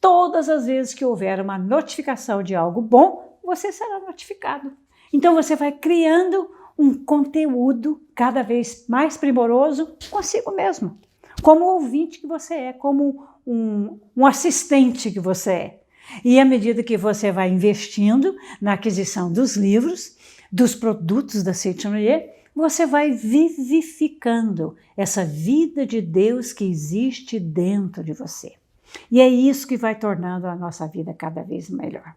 todas as vezes que houver uma notificação de algo bom, você será notificado. Então você vai criando um conteúdo cada vez mais primoroso consigo mesmo, como ouvinte que você é, como um assistente que você é. E à medida que você vai investindo na aquisição dos livros, dos produtos da Seitianoye, você vai vivificando essa vida de Deus que existe dentro de você. E é isso que vai tornando a nossa vida cada vez melhor.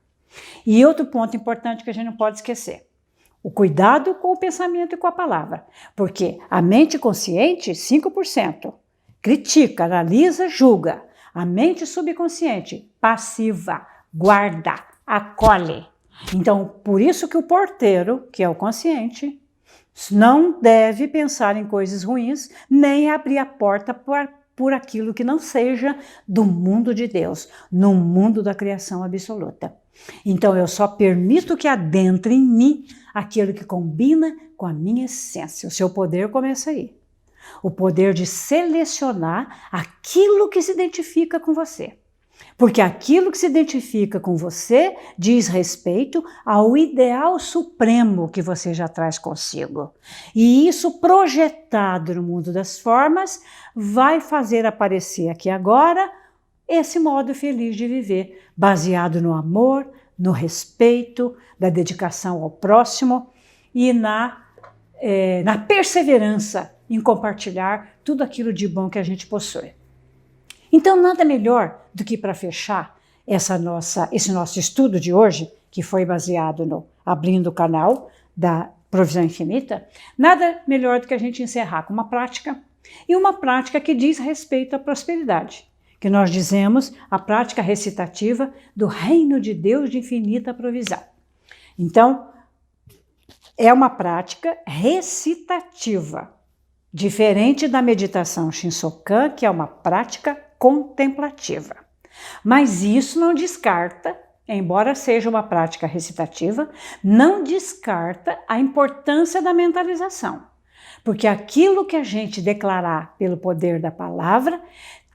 E outro ponto importante que a gente não pode esquecer, o cuidado com o pensamento e com a palavra, porque a mente consciente, 5%, critica, analisa, julga. A mente subconsciente, passiva, guarda, acolhe. Então, por isso que o porteiro, que é o consciente, não deve pensar em coisas ruins, nem abrir a porta por aquilo que não seja do mundo de Deus, no mundo da criação absoluta. Então, eu só permito que adentre em mim aquilo que combina com a minha essência. O seu poder começa aí. O poder de selecionar aquilo que se identifica com você. Porque aquilo que se identifica com você diz respeito ao ideal supremo que você já traz consigo. E isso projetado no mundo das formas vai fazer aparecer aqui agora esse modo feliz de viver, baseado no amor, no respeito, da dedicação ao próximo e na perseverança em compartilhar tudo aquilo de bom que a gente possui. Então, nada melhor do que para fechar esse nosso estudo de hoje, que foi baseado no abrindo o canal da Provisão Infinita, nada melhor do que a gente encerrar com uma prática, e uma prática que diz respeito à prosperidade, que nós dizemos a prática recitativa do Reino de Deus de infinita provisão. Então, é uma prática recitativa, diferente da meditação Shinsokan, que é uma prática contemplativa. Mas isso não descarta, embora seja uma prática recitativa, não descarta a importância da mentalização. Porque aquilo que a gente declarar pelo poder da palavra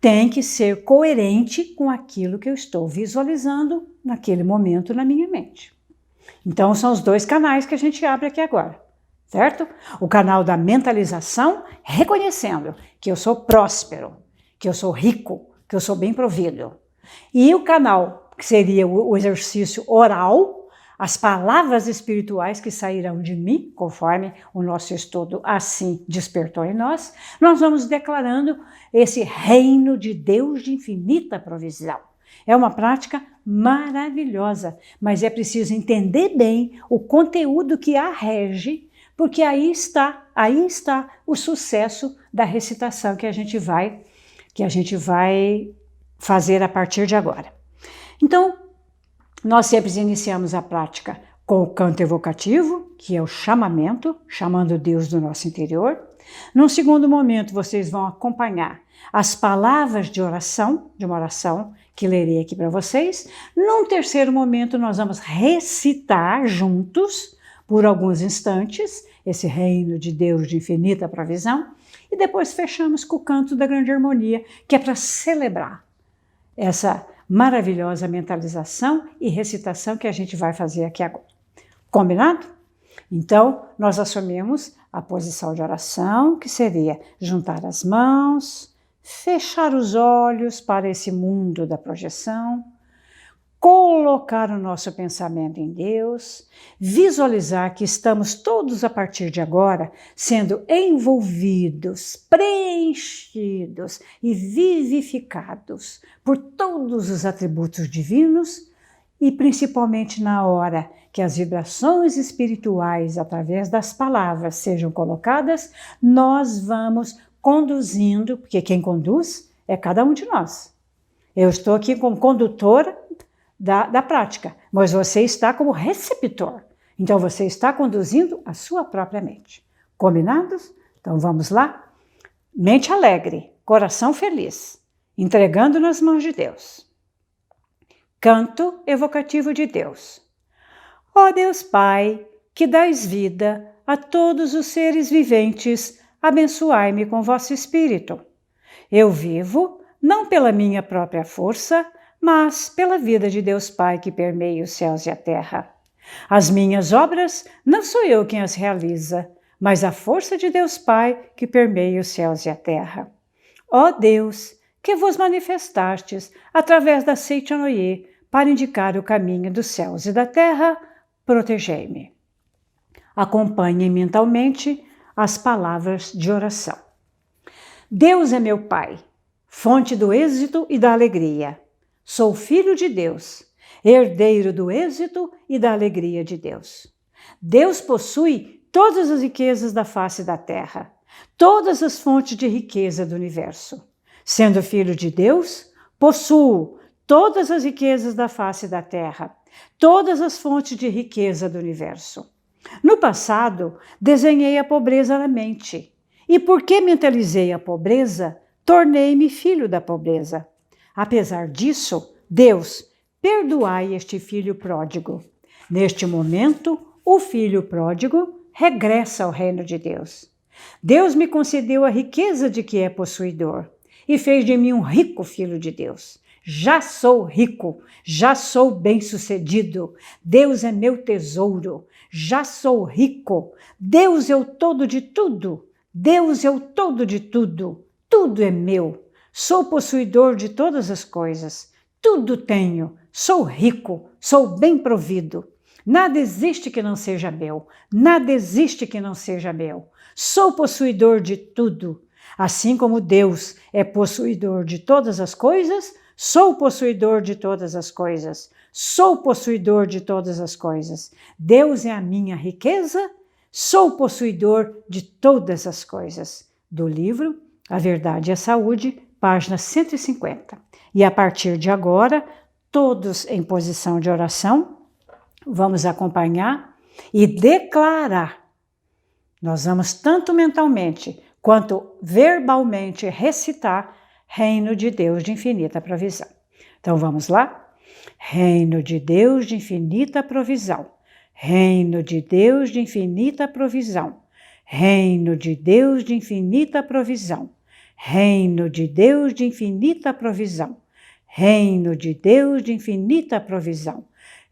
tem que ser coerente com aquilo que eu estou visualizando naquele momento na minha mente. Então, são os dois canais que a gente abre aqui agora, certo? O canal da mentalização, reconhecendo que eu sou próspero, que eu sou rico, que eu sou bem provido. E o canal, que seria o exercício oral, as palavras espirituais que sairão de mim, conforme o nosso estudo assim despertou em nós, nós vamos declarando esse reino de Deus de infinita provisão. É uma prática maravilhosa, mas é preciso entender bem o conteúdo que a rege, porque aí está o sucesso da recitação que a gente vai fazer a partir de agora. Então, nós sempre iniciamos a prática com o canto evocativo, que é o chamamento, chamando Deus do nosso interior. Num segundo momento, vocês vão acompanhar as palavras de uma oração que lerei aqui para vocês. Num terceiro momento, nós vamos recitar juntos, por alguns instantes, esse reino de Deus de infinita provisão. E depois fechamos com o canto da grande harmonia, que é para celebrar essa maravilhosa mentalização e recitação que a gente vai fazer aqui agora. Combinado? Então, nós assumimos a posição de oração, que seria juntar as mãos, fechar os olhos para esse mundo da projeção, colocar o nosso pensamento em Deus, visualizar que estamos todos a partir de agora sendo envolvidos, preenchidos e vivificados por todos os atributos divinos e principalmente na hora que as vibrações espirituais através das palavras sejam colocadas, nós vamos conduzindo, porque quem conduz é cada um de nós. Eu estou aqui como condutora da prática, mas você está como receptor. Então você está conduzindo a sua própria mente. Combinados? Então vamos lá? Mente alegre, coração feliz, entregando nas mãos de Deus. Canto evocativo de Deus. Ó Deus Pai, que dais vida a todos os seres viventes, abençoai-me com vosso Espírito. Eu vivo, não pela minha própria força, mas pela vida de Deus Pai que permeia os céus e a terra. As minhas obras não sou eu quem as realiza, mas a força de Deus Pai que permeia os céus e a terra. Ó Deus, que vos manifestastes através da Seitanoye para indicar o caminho dos céus e da terra, protegei-me. Acompanhem mentalmente as palavras de oração. Deus é meu Pai, fonte do êxito e da alegria. Sou filho de Deus, herdeiro do êxito e da alegria de Deus. Deus possui todas as riquezas da face da terra, todas as fontes de riqueza do universo. Sendo filho de Deus, possuo todas as riquezas da face da terra, todas as fontes de riqueza do universo. No passado, desenhei a pobreza na mente, e porque mentalizei a pobreza, tornei-me filho da pobreza. Apesar disso, Deus, perdoai este filho pródigo. Neste momento, o filho pródigo regressa ao reino de Deus. Deus me concedeu a riqueza de que é possuidor e fez de mim um rico filho de Deus. Já sou rico, já sou bem-sucedido. Deus é meu tesouro, já sou rico. Deus é o todo de tudo. Deus é o todo de tudo. Tudo é meu. Sou possuidor de todas as coisas, tudo tenho, sou rico, sou bem provido. Nada existe que não seja meu, nada existe que não seja meu. Sou possuidor de tudo. Assim como Deus é possuidor de todas as coisas, sou possuidor de todas as coisas. Sou possuidor de todas as coisas. Deus é a minha riqueza, sou possuidor de todas as coisas. Do livro A Verdade e a Saúde, página 150. E a partir de agora, todos em posição de oração, vamos acompanhar e declarar. Nós vamos tanto mentalmente quanto verbalmente recitar Reino de Deus de infinita provisão. Então vamos lá? Reino de Deus de infinita provisão. Reino de Deus de infinita provisão. Reino de Deus de infinita provisão. Reino de Deus de infinita provisão. Reino de Deus de infinita provisão.